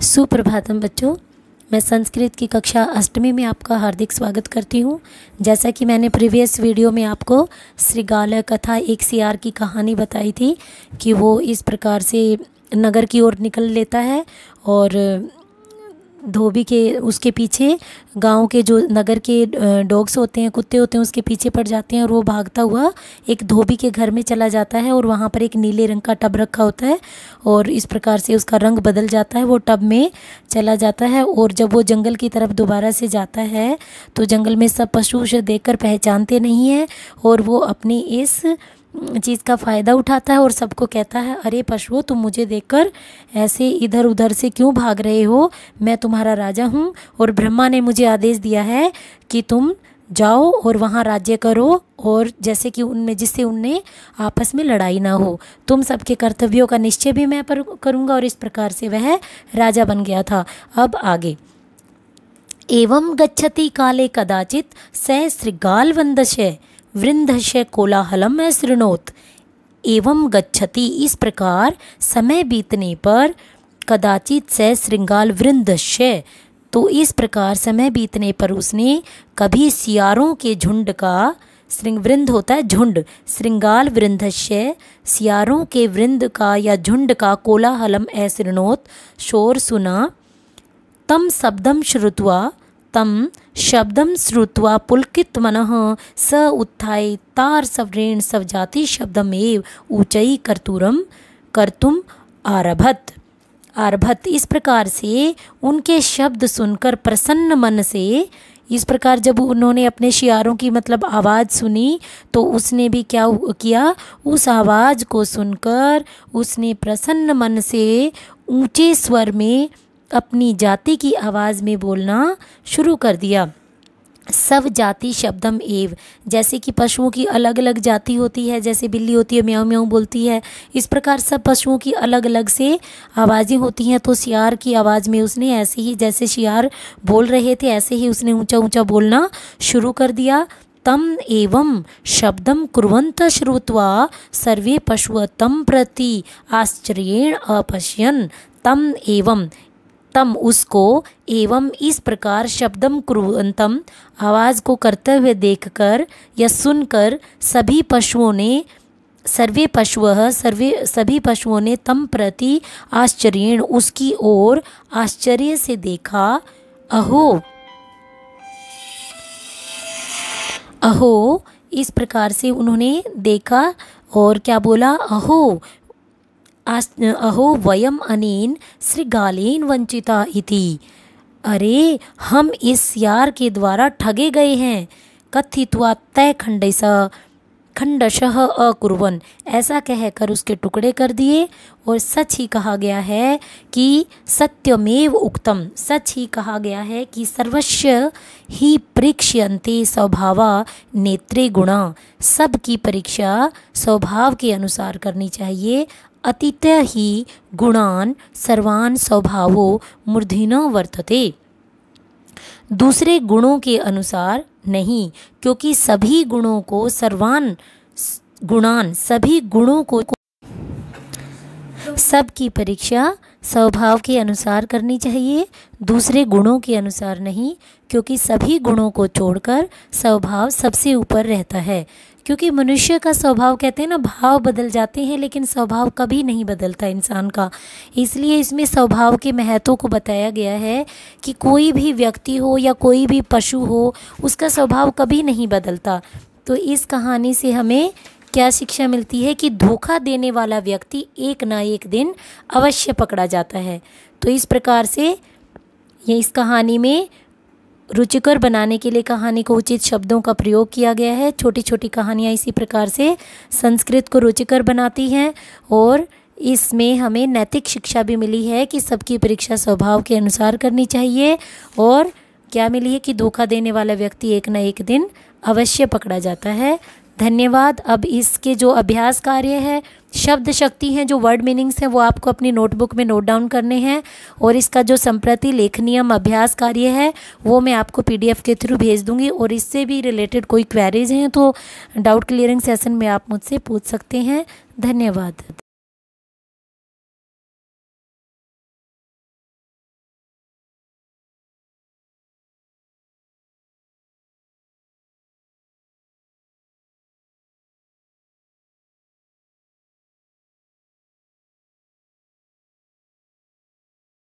सुप्रभातम बच्चों, मैं संस्कृत की कक्षा अष्टमी में आपका हार्दिक स्वागत करती हूँ। जैसा कि मैंने प्रीवियस वीडियो में आपको श्रृगाल कथा एक सियार की कहानी बताई थी कि वो इस प्रकार से नगर की ओर निकल लेता है और धोबी के उसके पीछे गांव के जो नगर के डॉग्स होते हैं, कुत्ते होते हैं, उसके पीछे पड़ जाते हैं और वो भागता हुआ एक धोबी के घर में चला जाता है और वहाँ पर एक नीले रंग का टब रखा होता है और इस प्रकार से उसका रंग बदल जाता है, वो टब में चला जाता है। और जब वो जंगल की तरफ दोबारा से जाता है तो जंगल में सब पशु उसे देखकर पहचानते नहीं हैं और वो अपनी इस चीज़ का फ़ायदा उठाता है और सबको कहता है, अरे पशुओं, तुम मुझे देखकर ऐसे इधर उधर से क्यों भाग रहे हो? मैं तुम्हारा राजा हूँ और ब्रह्मा ने मुझे आदेश दिया है कि तुम जाओ और वहाँ राज्य करो, और जैसे कि उनमें जिससे उनने आपस में लड़ाई ना हो। तुम सबके कर्तव्यों का निश्चय भी मैं करूँगा। और इस प्रकार से वह राजा बन गया था। अब आगे, एवं गच्छति काले कदाचित स श्रृगालवन्दस्य वृंदस्य कोलाहलम शृणोत। एवं गच्छति, इस प्रकार समय बीतने पर, कदाचित स श्रृगाल वृंदस्य, तो इस प्रकार समय बीतने पर उसने कभी सियारों के झुंड का, वृंद होता है झुंड, श्रृगाल वृंदस्य, सियारों के वृंद का या झुंड का, कोलाहलम अशृणोत, शोर सुना। तम शब्दम श्रुत्वा, तम शब्दम श्रुत्वा पुलकित मनः स उत्थाय तार सव्रेण सवजाति शब्दमेव ऊंचई कर्तुम आरभत। इस प्रकार से उनके शब्द सुनकर प्रसन्न मन से, इस प्रकार जब उन्होंने अपने शियारों की मतलब आवाज़ सुनी तो उसने भी क्या किया, उस आवाज़ को सुनकर उसने प्रसन्न मन से ऊंचे स्वर में अपनी जाति की आवाज़ में बोलना शुरू कर दिया। सब जाति शब्दम एव, जैसे कि पशुओं की अलग अलग जाति होती है, जैसे बिल्ली होती है म्याऊं म्याऊं बोलती है, इस प्रकार सब पशुओं की अलग अलग से आवाज़ें होती हैं। तो सियार की आवाज़ में उसने ऐसे ही, जैसे सियार बोल रहे थे ऐसे ही उसने ऊंचा ऊंचा बोलना शुरू कर दिया। तम एवं शब्दम कुर्वन्त श्रुत्वा सर्वे पशुः तम प्रति आश्चर्येण अपश्यन्। तम एवं, तम उसको, एवं इस प्रकार, शब्दम कुर्वन्तम आवाज़ को करते हुए देखकर या सुनकर, सभी पशुओं ने, सर्वे पशुः सभी पशुओं ने, तम प्रति आश्चर्येण उसकी ओर आश्चर्य से देखा। अहो, इस प्रकार से उन्होंने देखा और क्या बोला, अहो वयम अनेन श्रृगालेन वंचिता इति। अरे, हम इस सियार के द्वारा ठगे गए हैं। कथित्वा तय खंडशः अकुर्वन्, ऐसा कहकर उसके टुकड़े कर दिए। और सच ही कहा गया है कि सत्यमेव उक्तम, सच ही कहा गया है कि सर्वस्य ही परीक्ष्यन्ते स्वभावा नेत्रे गुणा, सब की परीक्षा स्वभाव के अनुसार करनी चाहिए। अतितः ही गुणान सर्वान स्वभावो मूर्धन्य वर्तते, दूसरे गुणों के अनुसार नहीं, क्योंकि सभी गुणों को सभी गुणों को सब की परीक्षा स्वभाव के अनुसार करनी चाहिए, दूसरे गुणों के अनुसार नहीं, क्योंकि सभी गुणों को छोड़कर स्वभाव सबसे ऊपर रहता है। क्योंकि मनुष्य का स्वभाव, कहते हैं ना, भाव बदल जाते हैं लेकिन स्वभाव कभी नहीं बदलता इंसान का। इसलिए इसमें स्वभाव के महत्व को बताया गया है कि कोई भी व्यक्ति हो या कोई भी पशु हो, उसका स्वभाव कभी नहीं बदलता। तो इस कहानी से हमें क्या शिक्षा मिलती है कि धोखा देने वाला व्यक्ति एक ना एक दिन अवश्य पकड़ा जाता है। तो इस प्रकार से ये इस कहानी में रुचिकर बनाने के लिए कहानी को उचित शब्दों का प्रयोग किया गया है। छोटी छोटी कहानियाँ इसी प्रकार से संस्कृत को रुचिकर बनाती हैं और इसमें हमें नैतिक शिक्षा भी मिली है कि सबकी परीक्षा स्वभाव के अनुसार करनी चाहिए। और क्या मिली है कि धोखा देने वाला व्यक्ति एक न एक दिन अवश्य पकड़ा जाता है। धन्यवाद। अब इसके जो अभ्यास कार्य है, शब्द शक्ति हैं, जो वर्ड मीनिंग्स हैं, वो आपको अपनी नोटबुक में नोट डाउन करने हैं। और इसका जो संप्रति लेखनियम अभ्यास कार्य है वो मैं आपको PDF के थ्रू भेज दूंगी। और इससे भी रिलेटेड कोई क्वेरीज हैं तो डाउट क्लियरिंग सेशन में आप मुझसे पूछ सकते हैं। धन्यवाद।